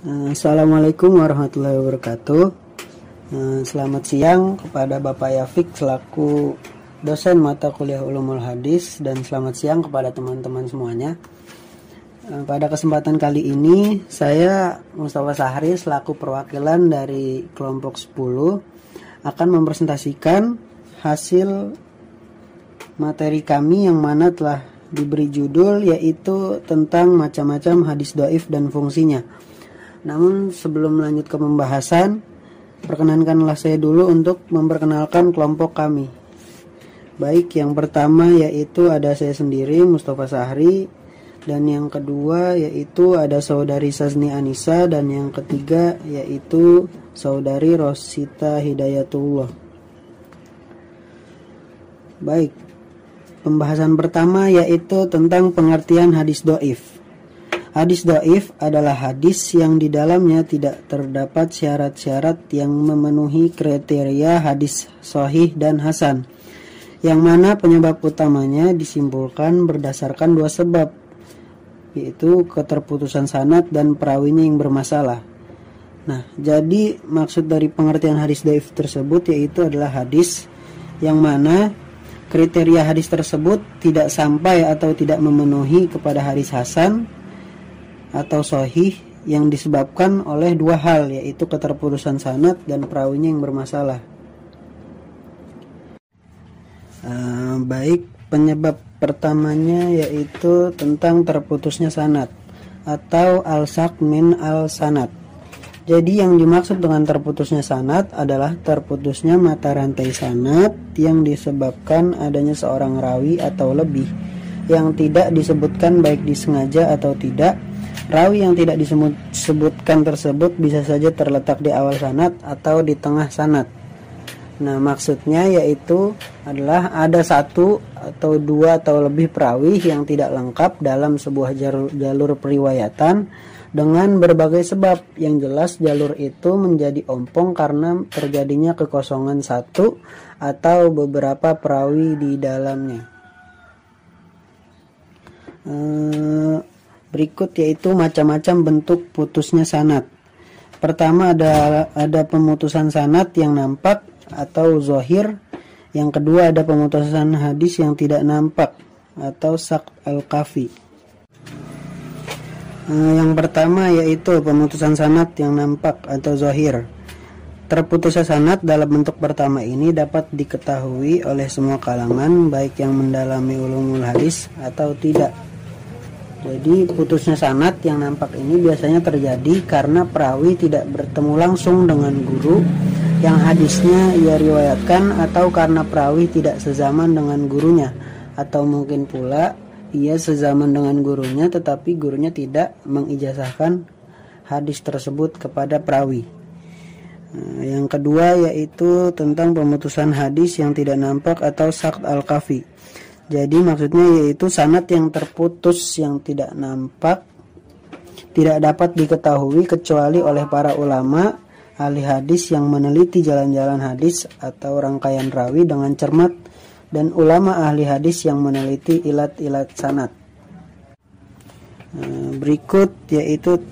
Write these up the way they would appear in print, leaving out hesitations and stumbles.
Assalamualaikum warahmatullahi wabarakatuh. Selamat siang kepada Bapak Yafik selaku dosen mata kuliah Ulumul Hadis, dan selamat siang kepada teman-teman semuanya. Pada kesempatan kali ini saya Mustafa Sahri selaku perwakilan dari kelompok 10 akan mempresentasikan hasil materi kami yang mana telah diberi judul yaitu tentang macam-macam hadis dhaif dan fungsinya. Namun sebelum melanjut ke pembahasan, perkenankanlah saya dulu untuk memperkenalkan kelompok kami. Baik, yang pertama yaitu ada saya sendiri Mustafa Sahri, dan yang kedua yaitu ada saudari Sazni Anissa, dan yang ketiga yaitu saudari Rosita Hidayatullah. Baik, pembahasan pertama yaitu tentang pengertian hadis dhaif. Hadis dhaif adalah hadis yang di dalamnya tidak terdapat syarat-syarat yang memenuhi kriteria hadis sahih dan hasan, yang mana penyebab utamanya disimpulkan berdasarkan dua sebab, yaitu keterputusan sanad dan perawinya yang bermasalah. Nah, jadi maksud dari pengertian hadis dhaif tersebut yaitu adalah hadis yang mana kriteria hadis tersebut tidak sampai atau tidak memenuhi kepada hadis hasan atau sahih yang disebabkan oleh dua hal, yaitu keterputusan sanad dan perawinya yang bermasalah. Baik, penyebab pertamanya yaitu tentang terputusnya sanad atau al-saq min al-sanad. Jadi yang dimaksud dengan terputusnya sanad adalah terputusnya mata rantai sanad yang disebabkan adanya seorang rawi atau lebih yang tidak disebutkan baik disengaja atau tidak. Rawi yang tidak disebutkan tersebut bisa saja terletak di awal sanad atau di tengah sanad. Nah, maksudnya yaitu adalah ada satu atau dua atau lebih perawi yang tidak lengkap dalam sebuah jalur periwayatan dengan berbagai sebab. Yang jelas jalur itu menjadi ompong karena terjadinya kekosongan satu atau beberapa perawi di dalamnya. Berikut yaitu macam-macam bentuk putusnya sanad. Pertama ada pemutusan sanad yang nampak atau zahir. Yang kedua ada pemutusan hadis yang tidak nampak atau saq al-kafi. Yang pertama yaitu pemutusan sanad yang nampak atau zahir. Terputusnya sanad dalam bentuk pertama ini dapat diketahui oleh semua kalangan, baik yang mendalami ulumul hadis atau tidak. Jadi putusnya sanad yang nampak ini biasanya terjadi karena perawi tidak bertemu langsung dengan guru yang hadisnya ia riwayatkan, atau karena perawi tidak sezaman dengan gurunya, atau mungkin pula ia sezaman dengan gurunya tetapi gurunya tidak mengijazahkan hadis tersebut kepada perawi. Yang kedua yaitu tentang pemutusan hadis yang tidak nampak atau saqt al-kafi. Jadi maksudnya yaitu sanad yang terputus yang tidak nampak, tidak dapat diketahui kecuali oleh para ulama ahli hadis yang meneliti jalan-jalan hadis atau rangkaian rawi dengan cermat, dan ulama ahli hadis yang meneliti ilat-ilat sanad. Berikut yaitu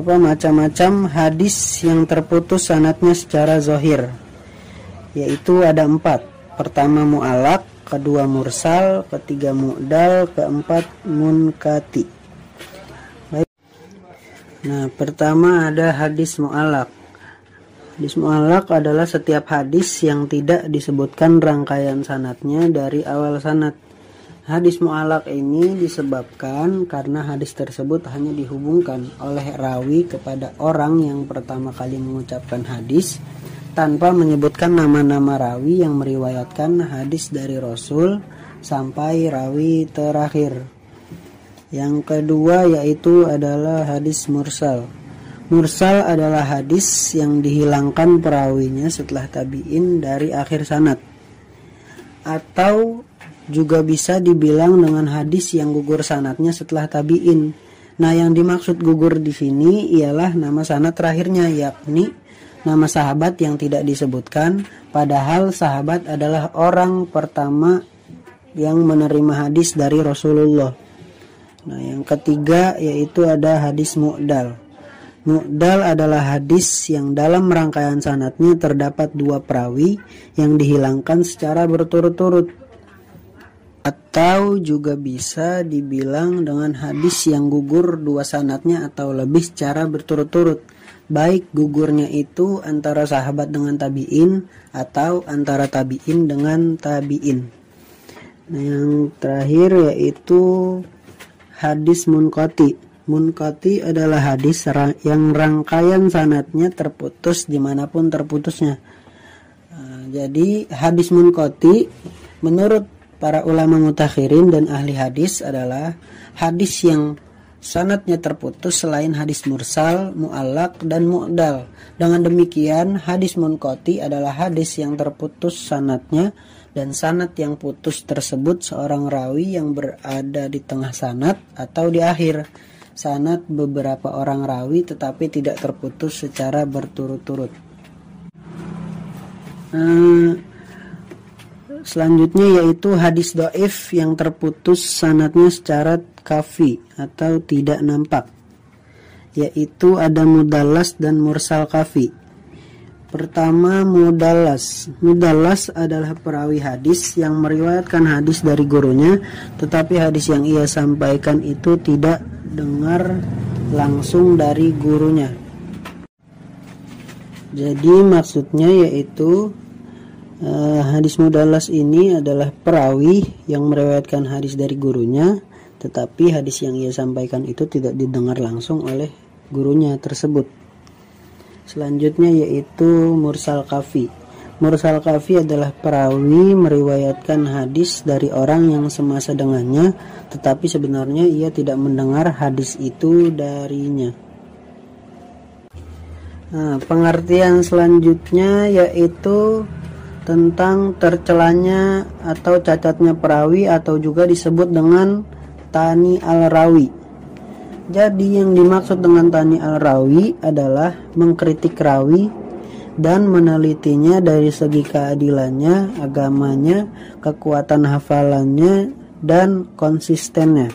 macam-macam hadis yang terputus sanadnya secara zahir, yaitu ada 4. Pertama mu'allaq, kedua mursal, ketiga mu'dal, keempat munkati. Baik. Nah, pertama ada hadis mu'allaq. Hadis mu'allaq adalah setiap hadis yang tidak disebutkan rangkaian sanadnya dari awal sanad. Hadis mu'allaq ini disebabkan karena hadis tersebut hanya dihubungkan oleh rawi kepada orang yang pertama kali mengucapkan hadis tanpa menyebutkan nama-nama rawi yang meriwayatkan hadis dari Rasul sampai rawi terakhir. Yang kedua yaitu adalah hadis mursal. Mursal adalah hadis yang dihilangkan perawinya setelah tabi'in dari akhir sanad, atau juga bisa dibilang dengan hadis yang gugur sanadnya setelah tabi'in. Nah, yang dimaksud gugur di sini ialah nama sanad terakhirnya, yakni nama sahabat yang tidak disebutkan, padahal sahabat adalah orang pertama yang menerima hadis dari Rasulullah. Nah, yang ketiga yaitu ada hadis mu'dal. Mu'dal adalah hadis yang dalam rangkaian sanadnya terdapat dua perawi yang dihilangkan secara berturut-turut, atau juga bisa dibilang dengan hadis yang gugur dua sanadnya atau lebih secara berturut-turut, baik gugurnya itu antara sahabat dengan tabi'in atau antara tabi'in dengan tabi'in. Nah, yang terakhir yaitu hadis munqati. Munqati adalah hadis yang rangkaian sanadnya terputus dimanapun terputusnya. Jadi hadis munqati menurut para ulama mutakhirin dan ahli hadis adalah hadis yang sanadnya terputus selain hadis mursal, mu'allaq, dan mu'dal. Dengan demikian hadis munqati adalah hadis yang terputus sanadnya, dan sanad yang putus tersebut seorang rawi yang berada di tengah sanad atau di akhir sanad beberapa orang rawi tetapi tidak terputus secara berturut-turut. Selanjutnya yaitu hadis dhaif yang terputus sanadnya secara kafi atau tidak nampak, yaitu ada mudallas dan mursal kafi. Pertama, mudallas. Mudallas adalah perawi hadis yang meriwayatkan hadis dari gurunya, tetapi hadis yang ia sampaikan itu tidak dengar langsung dari gurunya. Jadi maksudnya yaitu hadis mudallas ini adalah perawi yang meriwayatkan hadis dari gurunya, tetapi hadis yang ia sampaikan itu tidak didengar langsung oleh gurunya tersebut. Selanjutnya yaitu mursal kafi. Mursal kafi adalah perawi meriwayatkan hadis dari orang yang semasa dengannya, tetapi sebenarnya ia tidak mendengar hadis itu darinya. Nah, pengertian selanjutnya yaitu tentang tercelanya atau cacatnya perawi atau juga disebut dengan tani al-rawi. Jadi yang dimaksud dengan tani al-rawi adalah mengkritik rawi dan menelitinya dari segi keadilannya, agamanya, kekuatan hafalannya, dan konsistennya.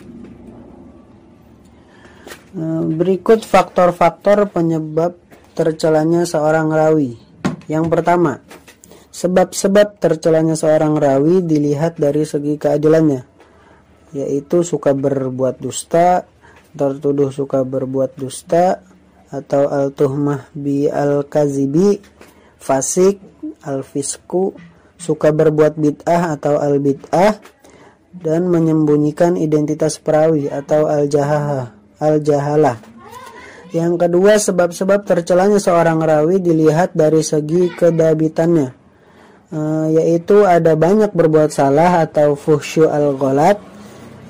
Berikut faktor-faktor penyebab tercelanya seorang rawi. Yang pertama, sebab-sebab tercelanya seorang rawi dilihat dari segi keadilannya, yaitu suka berbuat dusta, tertuduh suka berbuat dusta, atau al-tuhmah bi al-kazibi, fasik, al-fisku, suka berbuat bid'ah atau al-bid'ah, dan menyembunyikan identitas perawi atau al-jahalah. Yang kedua, sebab-sebab tercelanya seorang rawi dilihat dari segi kedabitannya, yaitu ada banyak berbuat salah atau fuhsyu al-ghalat.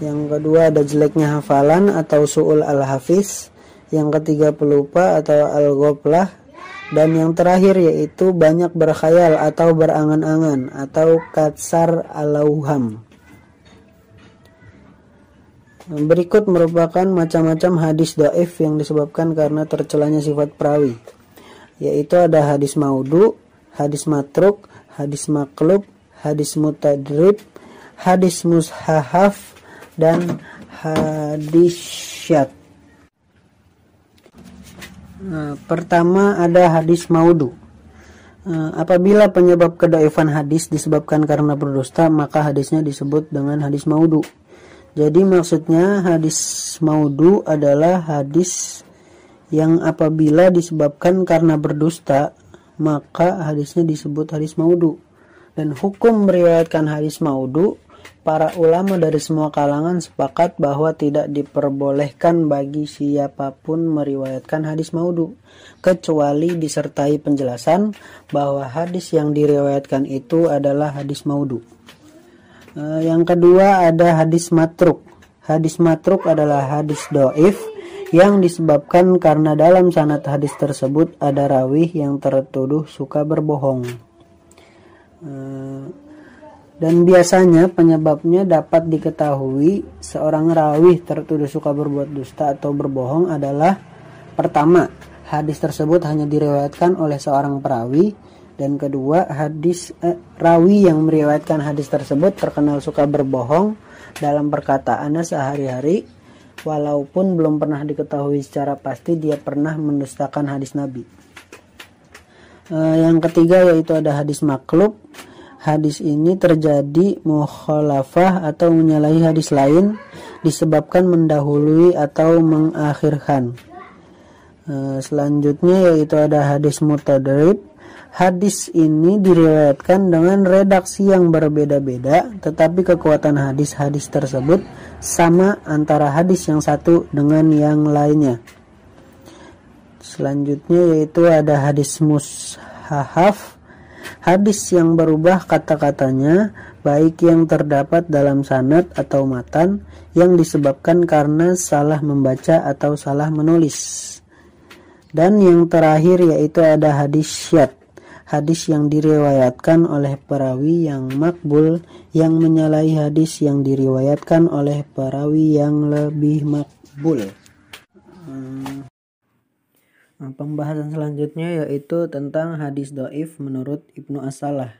Yang kedua, ada jeleknya hafalan atau su'ul al-hafiz. Yang ketiga, pelupa atau al-ghaflah. Dan yang terakhir yaitu banyak berkhayal atau berangan-angan atau katsar al-auham. Berikut merupakan macam-macam hadis dhaif yang disebabkan karena tercelanya sifat perawi, yaitu ada hadis maudhu, hadis matruk, hadis maklub, hadis mutadrib, hadis mushahaf, dan hadis syadz. Pertama ada hadis maudhu. Apabila penyebab kedhaifan hadis disebabkan karena berdusta, maka hadisnya disebut dengan hadis maudhu. Jadi maksudnya hadis maudhu adalah hadis yang apabila disebabkan karena berdusta, maka hadisnya disebut hadis maudhu. Dan hukum meriwayatkan hadis maudhu, para ulama dari semua kalangan sepakat bahwa tidak diperbolehkan bagi siapapun meriwayatkan hadis maudhu, kecuali disertai penjelasan bahwa hadis yang diriwayatkan itu adalah hadis maudhu. Yang kedua ada hadis matruk. Hadis matruk adalah hadis dhaif yang disebabkan karena dalam sanad hadis tersebut ada rawi yang tertuduh suka berbohong. Dan biasanya penyebabnya dapat diketahui seorang rawi tertuduh suka berbuat dusta atau berbohong adalah: pertama, hadis tersebut hanya diriwayatkan oleh seorang perawi, dan kedua, rawi yang meriwayatkan hadis tersebut terkenal suka berbohong dalam perkataannya sehari-hari, walaupun belum pernah diketahui secara pasti dia pernah mendustakan hadis Nabi. Yang ketiga yaitu ada hadis maklub. Hadis ini terjadi mukhalafah atau menyalahi hadis lain disebabkan mendahului atau mengakhirkan. Selanjutnya yaitu ada hadis mutadarib. Hadis ini diriwayatkan dengan redaksi yang berbeda-beda, tetapi kekuatan hadis-hadis tersebut sama antara hadis yang satu dengan yang lainnya. Selanjutnya yaitu ada hadis mushahaf. Hadis yang berubah kata-katanya, baik yang terdapat dalam sanad atau matan, yang disebabkan karena salah membaca atau salah menulis. Dan yang terakhir yaitu ada hadis syadz. Hadis yang diriwayatkan oleh perawi yang makbul yang menyalahi hadis yang diriwayatkan oleh perawi yang lebih makbul. Pembahasan selanjutnya yaitu tentang hadis dhaif menurut Ibnu As-Salah,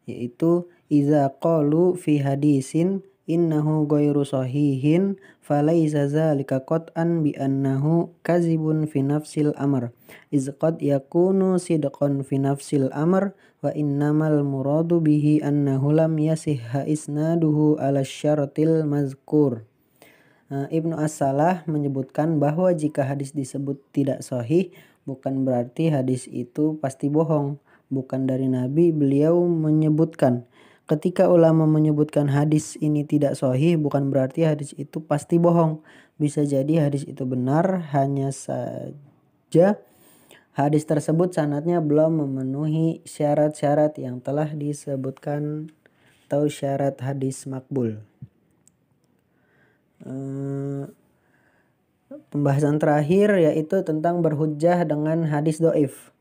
yaitu iza qalu fi hadisin innahu ghairu sahihin falaisa zalika qat'an bi annahu kazibun fi nafsil amr iz qad yakunu sidqan fi nafsil amr wa innamal muradu bihi annahu lam yasihha isnaduhu ala syaratil mazkur. Ibnu As-Salah menyebutkan bahwa jika hadis disebut tidak sahih bukan berarti hadis itu pasti bohong, bukan dari Nabi. Beliau menyebutkan ketika ulama menyebutkan hadis ini tidak sahih bukan berarti hadis itu pasti bohong. Bisa jadi hadis itu benar, hanya saja hadis tersebut sanadnya belum memenuhi syarat-syarat yang telah disebutkan atau syarat hadis makbul. Pembahasan terakhir yaitu tentang berhujjah dengan hadis dhaif.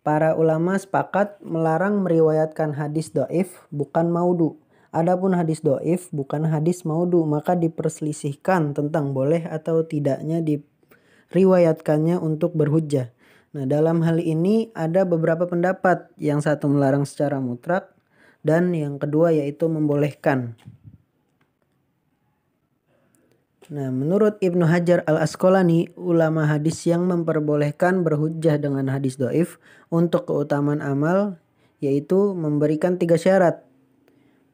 Para ulama sepakat melarang meriwayatkan hadis dhaif bukan maudhu. Adapun hadis dhaif bukan hadis maudhu, maka diperselisihkan tentang boleh atau tidaknya diriwayatkannya untuk berhujjah. Nah, dalam hal ini ada beberapa pendapat. Yang satu melarang secara mutlak dan yang kedua yaitu membolehkan. Nah, menurut Ibnu Hajar al-Asqalani, ulama hadis yang memperbolehkan berhujjah dengan hadis dhaif untuk keutamaan amal yaitu memberikan 3 syarat.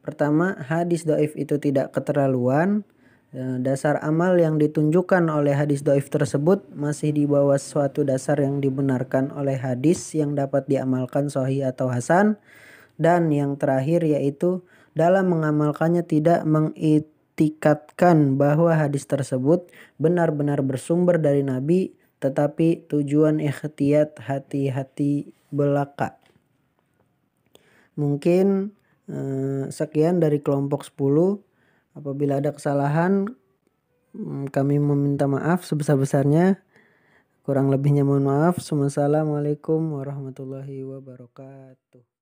Pertama, hadis dhaif itu tidak keterlaluan. Dasar amal yang ditunjukkan oleh hadis dhaif tersebut masih di bawah suatu dasar yang dibenarkan oleh hadis yang dapat diamalkan sahih atau hasan. Dan yang terakhir yaitu dalam mengamalkannya tidak mengiktikatkan bahwa hadis tersebut benar-benar bersumber dari Nabi, tetapi tujuan ikhtiyat hati-hati belaka. Mungkin sekian dari kelompok 10. Apabila ada kesalahan kami meminta maaf sebesar-besarnya. Kurang lebihnya mohon maaf. Wassalamualaikum warahmatullahi wabarakatuh.